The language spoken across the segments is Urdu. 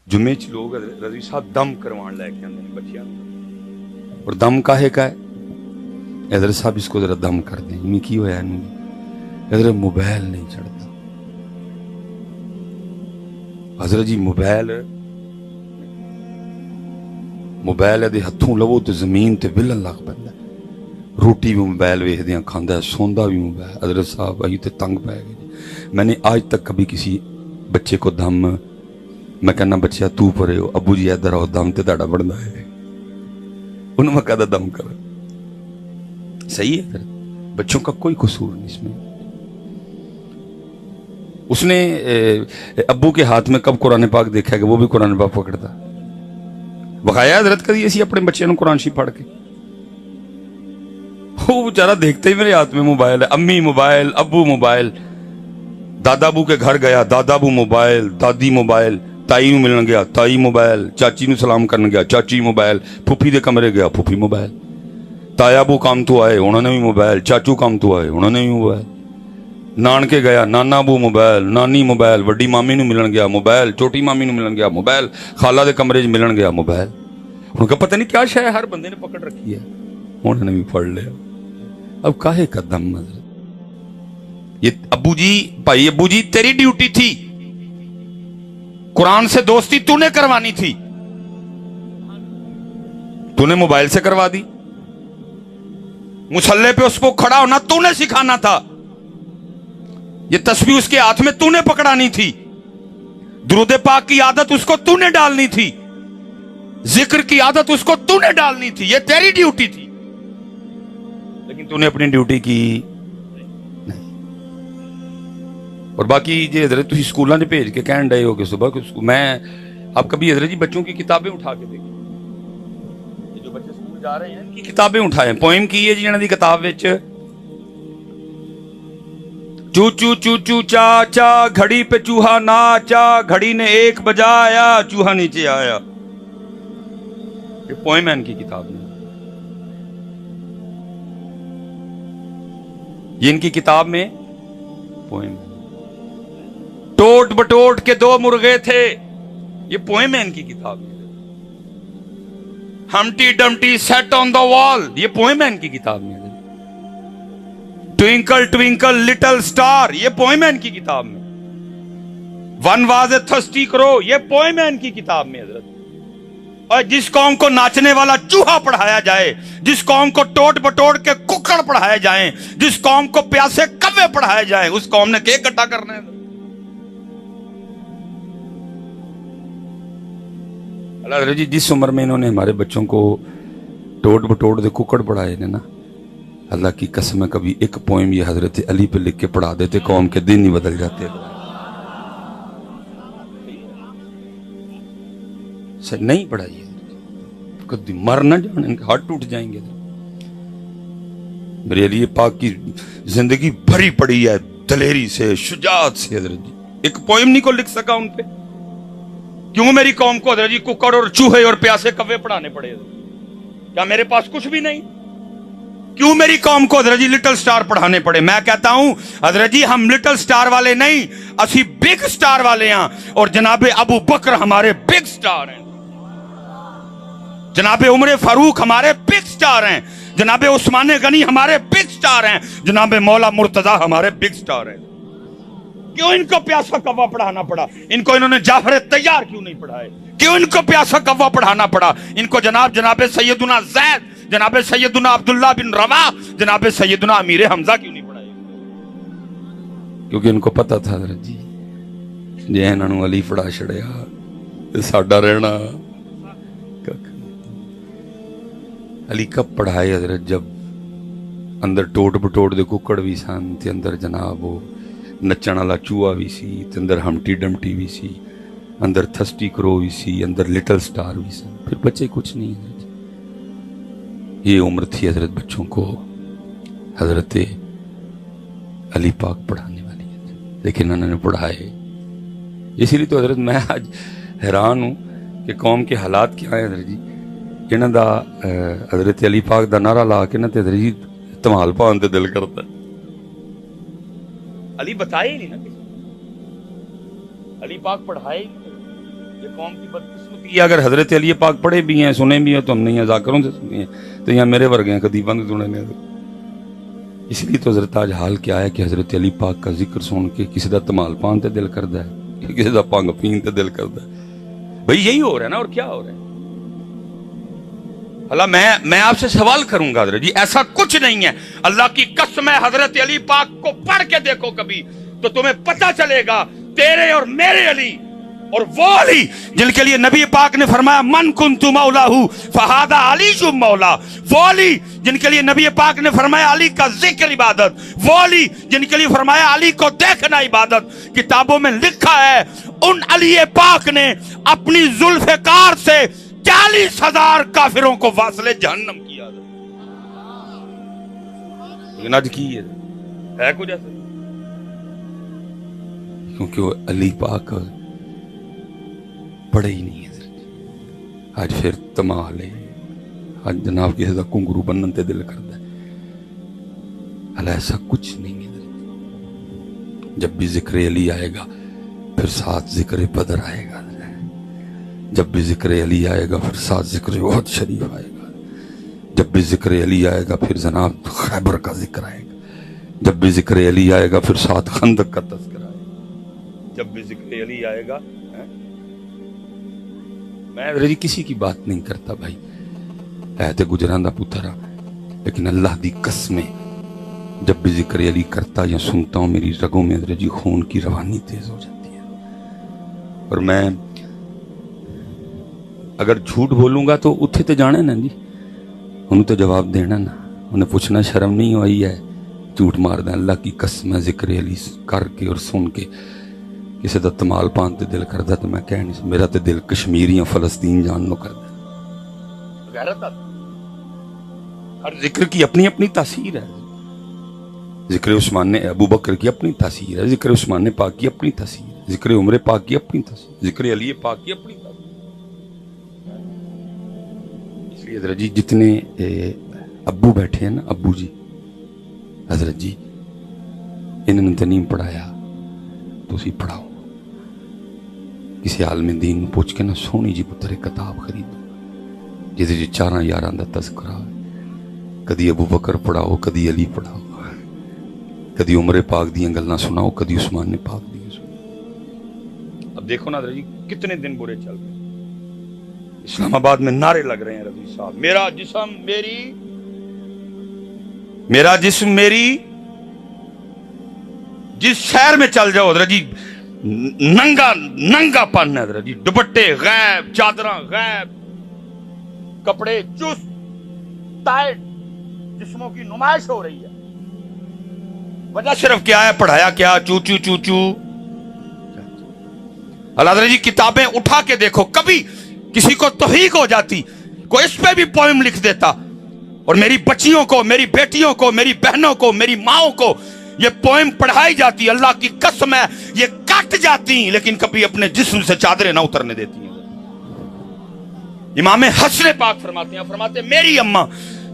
جمعے چ لوگ رضوی صاحب دم کروان لے کے آتے ہیں بچیاں اور دم کاہے کا ہے حضرت صاحب اس کو ذرا دم کر دیں انہیں کی ہوا ہے حضرت موبائل نہیں چڑھتا حضرت جی موبائل دے ہتھوں لو تو زمین تے ولن لگ پیندا روٹی بھی موبائل ویکھدیاں کھاندا ہے سوندا بھی موبائل حضرت صاحب آئی تے تنگ پے گئے میں نے آج تک کبھی کسی بچے کو دم میں کہنا بچیا تو پرے ہو ابو جی ادھر آؤ دم تے تہاڈا بندا ہے انہوں میں کہدا دم کر صحیح ہے بچوں کا کوئی قصور نہیں اس میں اس نے ابو کے ہاتھ میں کب قرآن پاک دیکھا کہ وہ بھی قرآن پاک پکڑتا بخایا حضرت کدی اسی اپنے بچے نوں قرآن شریف پڑھ کے وہ بیچارہ دیکھتے ہی میرے ہاتھ میں موبائل ہے امی موبائل ابو موبائل دادا ابو کے گھر گیا دادا ابو موبائل دادی موبائل تائی نوں ملن گیا تائی موبائل چاچی نوں سلام کرن گیا چاچی موبائل پھوپھی دے کمرے گیا پھوپھی موبائل تایا ابو کام تو آئے انہوں نے بھی موبائل چاچو کام تو آئے انہوں نے بھی موبائل نانکے گیا نانا ابو موبائل نانی موبائل وڈی مامی نوں ملن گیا موبائل چھوٹی مامی نوں ملن گیا موبائل خالہ دے کمرے چ ملن گیا موبائل ان کا پتہ نہیں کیا شے ہر بندے نے پکڑ رکھی ہے انہوں نے بھی پڑھ لیا اب کاہے کا دم یہ ابو جی بھائی ابو جی تیری ڈیوٹی تھی قرآن سے دوستی تو نے کروانی تھی تو نے موبائل سے کروا دی مصلے پہ اس کو کھڑا ہونا تو نے سکھانا تھا یہ تسبیح اس کے ہاتھ میں تو نے پکڑانی تھی درود پاک کی عادت اس کو تو نے ڈالنی تھی ذکر کی عادت اس کو تو نے ڈالنی تھی یہ تیری ڈیوٹی تھی لیکن تو نے اپنی ڈیوٹی کی نہیں اور باقی جی حضرت تھی سکولوں سے بھیج کے کہن ڈے ہو کہ صبح میں آپ کبھی حضرت جی بچوں کی کتابیں اٹھا کے دیکھیں جو بچے سکول جا رہے ہیں ان کی کتابیں اٹھائیں پوئم کی ہے جی انہوں دی کتاب وچ چو چو چو چو چا چا گھڑی پہ چوہا ناچا گھڑی نے 1 بجایا چوہا نیچے آیا یہ پوئم ہے ان کی کتاب میں یہ ان کی کتاب میں پوئم ٹوٹ بٹوٹ کے 2 مرغے تھے یہ پوئم ہے ان کی کتاب میں ہمٹی ڈمٹی سیٹ آن دا وال یہ پوئم ہے ان کی کتاب میں ٹوینکل ٹوینکل لٹل سٹار یہ پوئم ہے ان کی کتاب میں ون واز اے تھرسٹی کرو یہ پوئم ہے ان کی کتاب میں حضرت اور جس قوم کو ناچنے والا چوہا پڑھایا جائے جس قوم کو ٹوٹ بٹوٹ کے ککڑ پڑھائے جائیں جس قوم کو پیاسے کوے پڑھائے جائیں اس قوم نے کیک اکٹھا کرنا ہے اللہ حضرت جی جس عمر میں انہوں نے ہمارے بچوں کو ٹوٹ بٹوٹ دے ککڑ پڑھائے نے نا اللہ کی قسم ہے کبھی ایک پوئم یہ حضرت علی پہ لکھ کے پڑھا دیتے قوم کے دن ہی بدل جاتے نہیں پڑھائیے کبھی مر نہ جانے ان کے ہاتھ ٹوٹ جائیں گے میرے علی پاک کی زندگی بھری پڑی ہے دلیری سے شجاعت سے حضرت جی ایک پوئم نہیں کو لکھ سکا ان پہ کیوں میری قوم کو حضرت جی ککڑ اور چوہے اور پیاسے کوے پڑھانے پڑے کیا میرے پاس کچھ بھی نہیں کیوں میری قوم کو حضرت جی لٹل سٹار پڑھانے پڑے میں کہتا ہوں حضرت جی ہم لٹل سٹار والے نہیں اسی بگ سٹار والے ہیں اور جناب ابو بکر ہمارے بگ سٹار ہیں جناب عمر فاروق ہمارے بگ سٹار ہیں جناب عثمان غنی ہمارے بگ سٹار ہیں جناب مولا مرتضی ہمارے بگ سٹار ہیں کیوں ان کو پیاسا کوا پڑھانا پڑا ان کو انہوں نے جعفر طیار کیوں نہیں پڑھائے کیوں ان کو پیاسا کوا پڑھانا پڑا ان کو جناب سیدنا زید جناب سیدنا عبداللہ بن رواح جناب سیدنا امیر حمزہ کیوں نہیں پڑھائے کیونکہ ان کو پتا تھا حضرت جی جی انہوں نے علی پڑھا چھڑیا ساڈا رہنا علی کب پڑھائے حضرت جب اندر ٹوٹ بٹوٹ دے ککڑ بھی سن تے اندر جناب وہ نچن والا چوہا بھی سی تے اندر ہمٹی ڈمٹی بھی سی اندر تھسٹی کرو بھی سی اندر لٹل سٹار بھی سن پھر بچے کچھ نہیں حضرت یہ عمر تھی حضرت بچوں کو حضرت علی پاک پڑھانے والی ہے لیکن انہوں نے پڑھائے اسی لیے تو حضرت میں آج حیران ہوں کہ قوم کے حالات کیا ہیں حضرت جی انہوں دا حضرت علی پاک دا نعرہ لا کے نہ تے حضرت جی تمال پان تے دل کرتا علی بتائے ہی نہیں نا کسی علی پاک پڑھائے یہ قوم کی بدقسمتی ہے، اگر حضرت علی پاک پڑھے بھی ہیں سنے بھی ہیں تو ہم نہیں ہیں، ذاکروں سے سنے ہیں، تو یہاں میرے ورگے ہیں خطیباں سے سنے ہیں۔ اس لیے تو حضرت آج حال کیا ہے کہ حضرت علی پاک کا ذکر سن کے کسی دا تمال پان تے دل کردا ہے، کسی دا پنگ پین تے دل کردا ہے۔ بھئی یہی ہو رہا ہے نا، اور کیا ہو رہا ہے؟ اللہ میں آپ سے سوال کروں گا حضرت جی، ایسا کچھ نہیں ہے، اللہ کی قسم ہے، حضرت علی پاک کو پڑھ کے دیکھو کبھی تو تمہیں پتہ چلے گا تیرے اور میرے علی اور وہ علی جن کے لیے نبی پاک نے فرمایا من کنت مولاہ فہذا علی مولا، وہ علی جن کے لیے نبی پاک نے فرمایا علی کا ذکر عبادت، وہ علی جن کے لیے فرمایا علی کو دیکھنا عبادت۔ کتابوں میں لکھا ہے ان علی پاک نے اپنی ذوالفقار سے 40,000 کافروں کو واصل جہنم کیا، لیکن آج کی ہے کچھ ایسا، کیونکہ وہ علی پاک پڑھے ہی نہیں ہے۔ آج پھر تمال ہے، آج جناب کسی کا کنگرو بنن تے دل کرتا ہے، اللہ ایسا کچھ نہیں ہے۔ جب بھی ذکر علی آئے گا پھر ساتھ ذکر بدر آئے گا، جب بھی ذکر علی آئے گا پھر ساتھ ذکر احد شریف آئے گا، جب بھی ذکر علی آئے گا پھر جناب خیبر کا ذکر آئے گا، جب بھی ذکر علی آئے گا پھر ساتھ خندق کا تذکرہ آئے گا، جب بھی ذکر علی آئے گا۔ میں کسی کی بات نہیں کرتا بھائی، ہے تے گجراں دا پتر، لیکن اللہ دی قسم جب بھی ذکر علی کرتا یا سنتا ہوں میری رگوں میں جی خون کی روانی تیز ہو جاتی ہے، اور میں اگر جھوٹ بولوں گا تو اتھے تے جانے نا جی، انہوں تو جواب دینا نا، انہیں پوچھنا شرم نہیں ہوئی ہے، جھوٹ مار دیں۔ اللہ کی قسم ہے ذکر علی کر کے اور سن کے کسی دا تمال پان تے دل کردا تو میں کہہ نہیں، میرا تے دل کشمیریاں فلسطین جان نو کردا، غیرت آتی۔ ہر ذکر کی اپنی اپنی تاثیر ہے، ذکر عثمان نے ابو بکر کی اپنی تاثیر ہے، ذکر عثمان نے پاک کی اپنی تاثیر ہے، ذکر عمر پاک کی اپنی تاثیر، ذکر علی پاک کی اپنی تاثیر۔ اس لیے حضرت جی جتنے ابو بیٹھے ہیں نا، ابو جی حضرت جی انہوں نے تو نہیں پڑھایا، تو اسی پڑھاؤ، کسی عالم دین پوچھ کے نا سونی جی پتر ایک کتاب خریدو جیسے جی 4 یاراں دا تذکرہ ہے، کدی ابو بکر پڑھاؤ، کدی علی پڑھاؤ، کدی عمر پاک دیاں گلاں سناؤ، کدی عثمان نے پاک دیاں سناؤ۔ اب دیکھو نا حضرت جی کتنے دن برے چل رہے ہیں، اسلام آباد میں نعرے لگ رہے ہیں رضوی صاحب، میرا جسم میری، جس شہر میں چل جاؤ حضرت جی ننگا پن ہے حضرت جی، دوپٹے غائب، چادراں غائب، کپڑے چست ٹائٹ، جسموں کی نمائش ہو رہی ہے۔ وجہ صرف کیا ہے؟ پڑھایا کیا؟ چو چو چو چو۔ اللہ حضرت جی کتابیں اٹھا کے دیکھو، کبھی کسی کو توفیق ہو جاتی کوئی اس پہ بھی پوئم لکھ دیتا، اور میری بچیوں کو، میری بیٹیوں کو، میری بہنوں کو، میری ماؤں کو یہ پوئم پڑھائی جاتی، اللہ کی قسم ہے یہ کٹ جاتی، لیکن کبھی اپنے جسم سے چادریں نہ اترنے دیتی ہیں۔ امام حسن پاک فرماتے ہیں میری اماں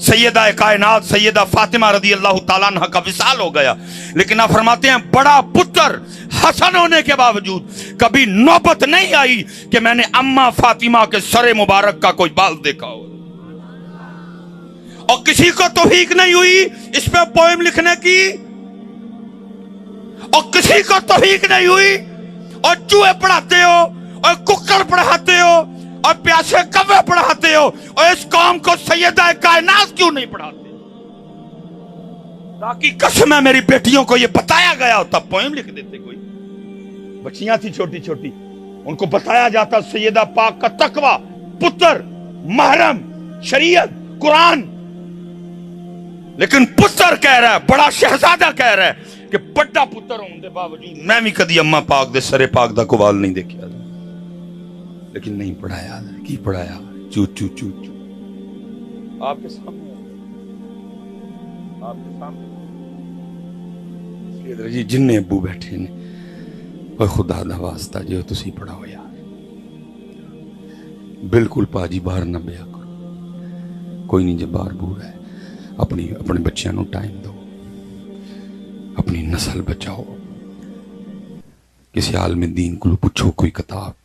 سیدہ کائنات سیدہ فاطمہ رضی اللہ تعالیٰ عنہ کا وصال ہو گیا، لیکن آپ فرماتے ہیں بڑا پتر حسن ہونے کے باوجود کبھی نوبت نہیں آئی کہ میں نے اماں فاطمہ کے سر مبارک کا کوئی بال دیکھا ہو، اور کسی کو توفیق نہیں ہوئی اس پہ پوئم لکھنے کی، اور کسی کو توفیق نہیں ہوئی، اور چوہے پڑھاتے ہو، اور ککڑ پڑھاتے ہو، اور پیاسے کوے پڑھاتے ہو، اور اس قوم کو سیدہ کائنات کیوں نہیں پڑھاتے؟ تاکہ قسم ہے میری بیٹیوں کو یہ بتایا گیا ہوتا، پوئم لکھ دیتے، کوئی بچیاں تھی چھوٹی چھوٹی، ان کو بتایا جاتا سیدہ پاک کا تقوی، پتر، محرم، شریعت، قرآن، لیکن پتر کہہ رہا ہے، بڑا شہزادہ کہہ رہا ہے کہ بڑا پتر ہوں دے باوجود میں بھی کدی اماں پاک دے سرے پاک دا کوال نہیں دیکھا، لیکن نہیں پڑھایا، کی پڑھایا؟ چو چو چو چو، آپ کے سامنے، آپ کے سامنے۔ اس لیے جی جن ابو بیٹھے نے، اور خدا دا واسطہ جو تسی پڑھاؤ یار، بالکل پاجی باہر نہ بیا کرو، کوئی نہیں، جب باہر بور ہے اپنے بچیاں نو ٹائم دو، اپنی نسل بچاؤ، کسی عالم دین کو پوچھو کوئی کتاب